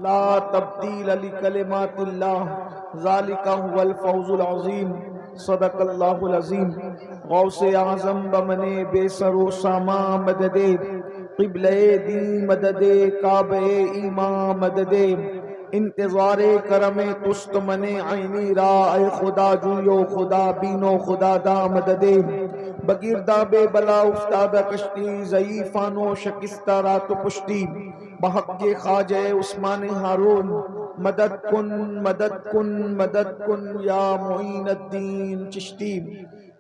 لا تبدیل لکلمات اللہ ذالک هو الفوز العظیم صدق اللہ العظیم۔ غوث اعظم بمن بے سر و ساما مدد، قبلہ دین مدد، کعبہ ایمان مدد، انتظار کرم تست من عینی را، اے خدا جویو خدا بینو خدا دا مدد، بگیردہ بے بلا افتادہ کشتی، ضعیفانو شکستہ رات و پشتی، بحق کے خواجہ عثمان ہارون، مدد کن مدد کن مدد کن یا معین الدین چشتی۔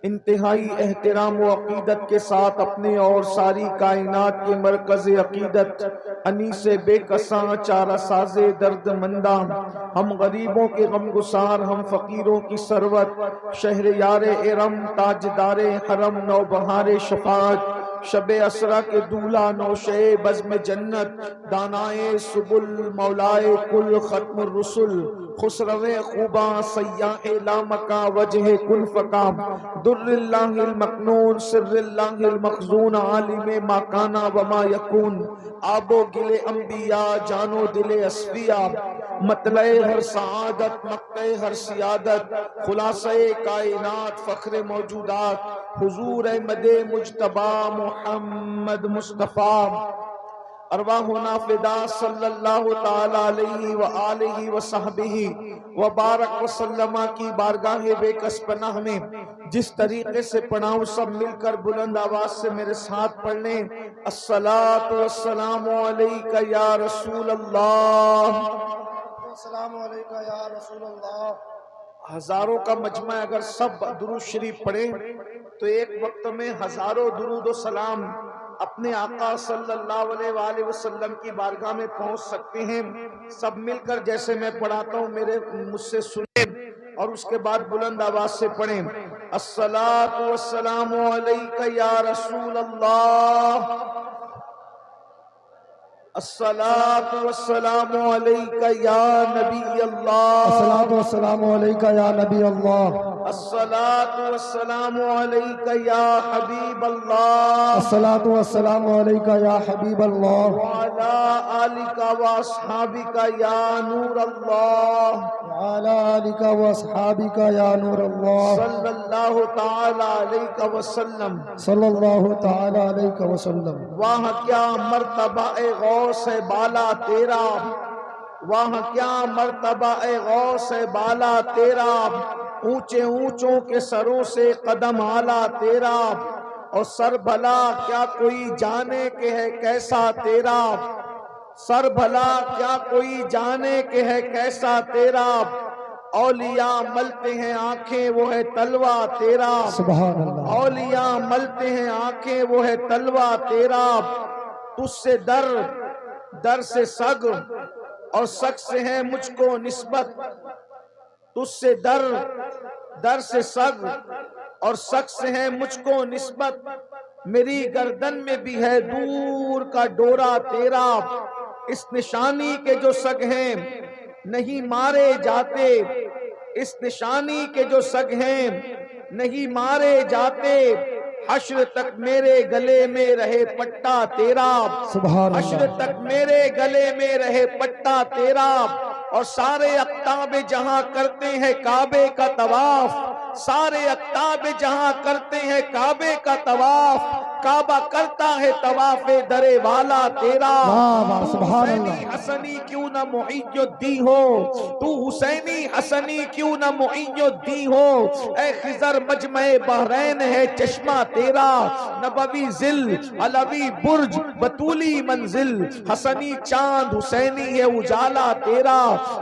انتہائی احترام و عقیدت کے ساتھ اپنے اور ساری کائنات کے مرکز عقیدت، انیس بے کساں چارہ ساز درد منداں، ہم غریبوں کے غم گسار، ہم فقیروں کی ثروت، شہر یار ارم تاجدار حرم نوبہار شفاعت، شب اسرا کے دولہ نوشے بزم جنت، دانائے سبل مولائے کل ختم الرسل، خسرو خوباں سیاح لامکا وجہ کن فکا، در اللہ المکنون سر اللہ المخزون، عالم ما کانا وما یکون، آب و گل انبیاء جان و دل اصفیاء، مطلع ہر سعادت مقطع ہر سیادت، خلاصہ کائنات فخر موجودات، حضور احمد مجتبی محمد مصطفیٰ، ارواحنا فدا صلی اللہ تعالی علیہ وآلہ وصحبہ وبارک وسلم کی بارگاہ بے کس پناہ میں جس طریقے سے پڑھاؤں سب مل کر بلند آواز سے میرے ساتھ پڑھ لیں۔ الصلاۃ والسلام علیک یا رسول اللہ، السلام علیکم یا رسول اللہ۔ ہزاروں کا مجمع اگر سب درود شریف پڑھیں تو ایک وقت میں ہزاروں درود و سلام اپنے آقا صلی اللہ علیہ وآلہ وسلم کی بارگاہ میں پہنچ سکتے ہیں۔ سب مل کر جیسے میں پڑھاتا ہوں مجھ سے سنیں اور اس کے بعد بلند آواز سے پڑھیں۔ الصلاۃ والسلام علیک یا رسول اللہ، الصلاۃ والسلام علیک یا نبی اللہ، الصلاۃ والسلام علیکم یا نبی اللہ، الصلاۃ والسلام علیک یا حبیب اللہ، الصلاۃ والسلام علیکم یا حبیب اللہ، وعلی آلک واصحابک یا نور اللہ، وعلی آلک واصحابک یا نور اللہ، صلی اللہ تعالی علیہ وسلم۔ صلی اللہ تعالی علیہ وسلم۔ واہ کیا مرتبہ اے غوث بالا تیرا، واہ کیا مرتبہ اے غوث بالا تیرا، اونچے اونچوں کے سروں سے قدم اعلیٰ تیرا، اور سر بھلا کیا کوئی جانے کہ ہے کیسا تیرا، سر بھلا کیا کوئی جانے کہ ہے کیسا تیرا، اولیاء ملتے ہیں آنکھیں وہ ہے تلوہ تیرا، سبحان اللہ۔ اولیاء ملتے ہیں آنکھیں وہ ہے تلوہ تیرا، تجھ سے در سے سگ اور سگ سے ہے مجھ کو نسبت، تجھ سے در سے سگ اور سگ سے ہے مجھ کو نسبت، میری گردن میں بھی ہے دور کا ڈورا تیرا، اس نشانی کے جو سگ ہیں نہیں مارے جاتے، اس نشانی کے جو سگ ہیں نہیں مارے جاتے، حشر تک میرے گلے میں رہے پٹا تیرا، سبحان حشر اللہ۔ تک میرے گلے میں رہے پٹا تیرا، اور سارے اقطاب جہاں کرتے ہیں کعبے کا طواف، سارے اقطاب جہاں کرتے ہیں کعبے کا طواف، کعبہ کرتا ہے طواف در والا تیرا، واہ واہ، تو سبحان حسینی اللہ۔ حسنی کیوں نہ محی الدین ہو، تو حسینی حسنی کیوں نہ محی الدین ہو، اے خضر مجمع بحرین ہے چشمہ تیرا، نبوی ذل علوی برج بطولی منزل، حسنی چاند حسینی ہے اجالا تیرا،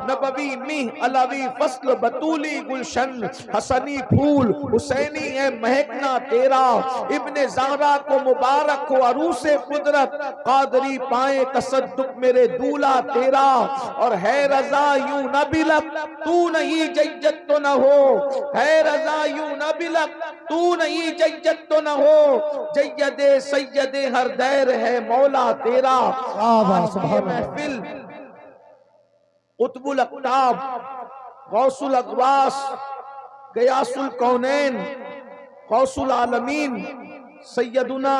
نبوی مہ علوی فصل بطولی گلشن، حسنی پھول حسینی ہے مہکنا تیرا، ابن زہرا کو مبارک ہو عروس قدرت، قادری پائیں تصدق میرے دولہ تیرا، اور ہے رضا یوں نہ بلک تو نہیں جیت تو نہ ہو، ہے رضا یوں نہ بلک تو نہیں جیت تو نہ ہو، جید سید ہر دیر ہے مولا تیرا، واہ واہ، آج کی سبحان اللہ۔ محفل قطب الاقطاب غوث الاغواس غیاث الکونین غوث العالمین سیدنا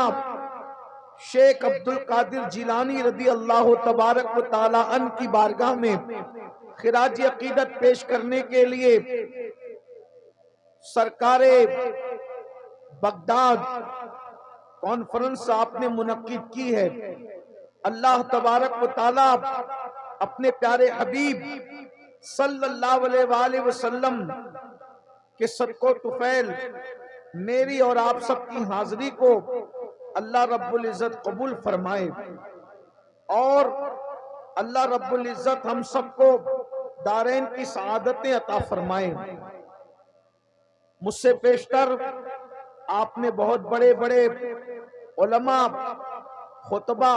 شیخ عبد القادر جیلانی رضی اللہ تبارک و تعالی عنہ کی بارگاہ میں خراج عقیدت پیش کرنے کے لیے سرکار بغداد کانفرنس آپ نے منعقد کی ہے۔ اللہ تبارک و تعالی اپنے پیارے حبیب صلی اللہ علیہ وآلہ وسلم کے صدقہ و طفیل میری اور آپ سب کی حاضری کو اللہ رب العزت قبول فرمائے، اور اللہ رب العزت ہم سب کو دارین کی سعادتیں عطا فرمائے۔ مجھ سے پیشتر آپ نے بہت بڑے بڑے علماء، خطبہ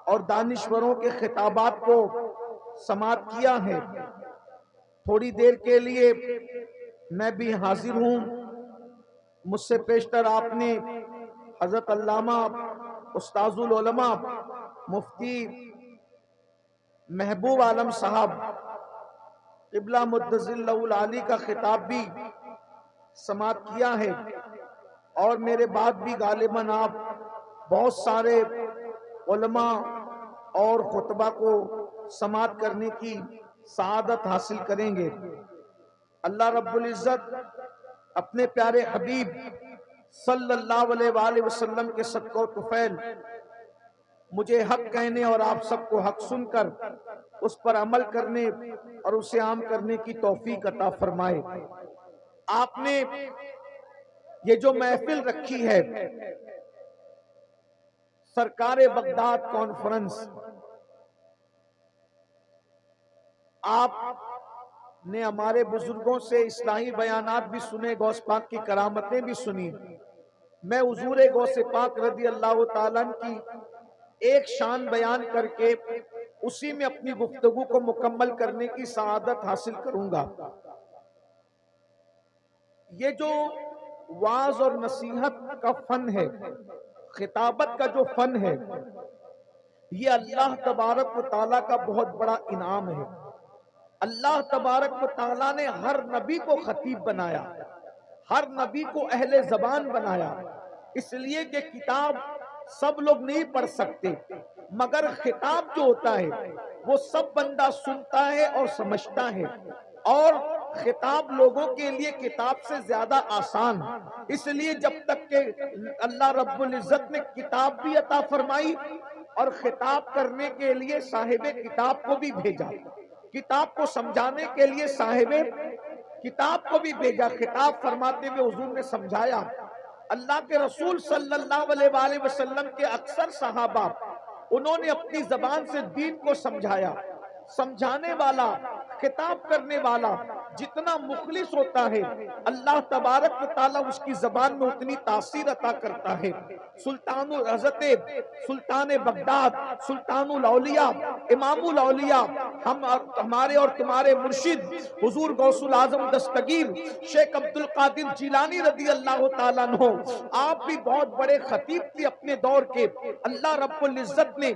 اور دانشوروں کے خطابات کو سماعت کیا ہے۔ تھوڑی دیر کے لیے میں بھی حاضر ہوں۔ مجھ سے پیشتر آپ نے حضرت علامہ استاذ العلماء مفتی محبوب عالم صاحب قبلہ مدظر اللہ العالی کا خطاب بھی سماعت کیا ہے، اور میرے بعد بھی غالباً آپ بہت سارے علماء اور خطبہ کو سماعت کرنے کی سعادت حاصل کریں گے۔ اللہ رب العزت اپنے پیارے حبیب صلی اللہ علیہ وآلہ وسلم کے صدقہ و طفیل مجھے حق کہنے اور آپ سب کو حق سن کر اس پر عمل کرنے اور اسے عام کرنے کی توفیق عطا فرمائے۔ آپ نے یہ جو محفل رکھی ہے سرکار بغداد کانفرنس، آپ نے ہمارے بزرگوں سے اصلاحی بیانات بھی سنے، غوث پاک کی کرامتیں بھی سنی۔ میں حضور غوث پاک رضی اللہ تعالیٰ عنہ کی ایک شان بیان کر کے اسی میں اپنی گفتگو کو مکمل کرنے کی سعادت حاصل کروں گا۔ یہ جو وعظ اور نصیحت کا فن ہے، خطابت کا جو فن ہے، یہ اللہ تبارک و تعالیٰ کا بہت بڑا انعام ہے۔ اللہ تبارک و تعالیٰ نے ہر نبی کو خطیب بنایا، ہر نبی کو اہل زبان بنایا، اس لیے کہ کتاب سب لوگ نہیں پڑھ سکتے، مگر خطاب جو ہوتا ہے وہ سب بندہ سنتا ہے اور سمجھتا ہے، اور خطاب لوگوں کے لیے کتاب سے زیادہ آسان، اس لیے جب تک کہ اللہ رب العزت نے کتاب بھی عطا فرمائی اور خطاب کرنے کے لیے صاحب کتاب کو بھی بھیجا، کتاب کو سمجھانے کے لیے صاحب کتاب کو بھی بھیجا۔ خطاب فرماتے ہوئے حضور نے سمجھایا۔ اللہ کے رسول صلی اللہ علیہ وآلہ وسلم کے اکثر صحابہ انہوں نے اپنی زبان سے دین کو سمجھایا۔ سمجھانے والا، خطاب کرنے والا جتنا مخلص ہوتا ہے اللہ تبارک و تعالیٰ اس کی زبان میں اتنی تاثیر عطا کرتا ہے۔ حضرت سلطان بغداد، سلطان الاولیاء، امام الاولیاء، ہمارے اور تمہارے مرشد حضور غوث العظم دستگیر شیخ عبد القادر جیلانی رضی اللہ تعالیٰ عنہ، آپ بھی بہت بڑے خطیب تھے اپنے دور کے۔ اللہ رب العزت نے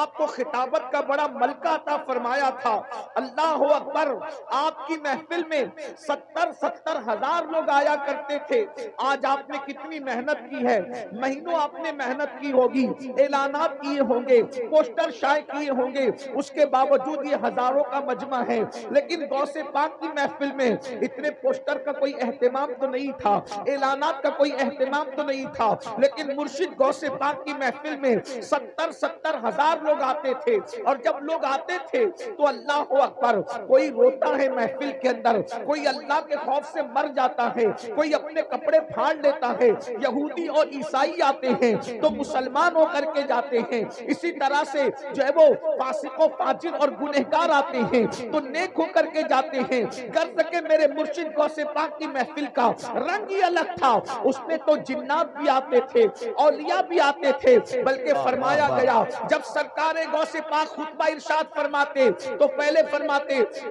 آپ کو خطابت کا بڑا ملکہ عطا فرمایا تھا۔ اللہ اکبر، آپ کی محفل میں 70 ہزار لوگ آیا کرتے تھے۔ آج آپ نے کتنی محنت کی ہے، مہینوں آپ نے محنت کی ہوگی، اعلانات کیے ہوں گے، پوسٹر شائع کیے ہوں گے، اس کے باوجود یہ ہزاروں کا مجمع ہے۔ لیکن غوث پاک کی محفل میں اتنے پوسٹر کا کوئی اہتمام تو نہیں تھا، اعلانات کا کوئی اہتمام تو نہیں تھا، لیکن مرشد غوث پاک کی محفل میں 70 ہزار لوگ آتے تھے، اور جب لوگ آتے تھے تو اللہ اکبر، کوئی روتا ہے محفل کے اندر، کوئی اللہ کے خوف سے مر جاتا ہے، کوئی اپنے کپڑے پھاڑ لیتا ہے۔ یہودی اور عیسائی آتے ہیں تو مسلمان ہو کر کے جاتے ہیں، اسی طرح سے جو ہے وہ فاسق و فاجر اور گنہگار آتے ہیں تو نیک ہو کر کے جاتے ہیں۔ کر سکے میرے مرشد غوث پاک کی محفل کا رنگ ہی الگ تھا، اس میں تو جنات بھی آتے تھے، اولیاء بھی آتے تھے، بلکہ فرمایا گیا جب سرکار غوث پاک خطبہ ارشاد فرماتے تو پہلے فرماتے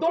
2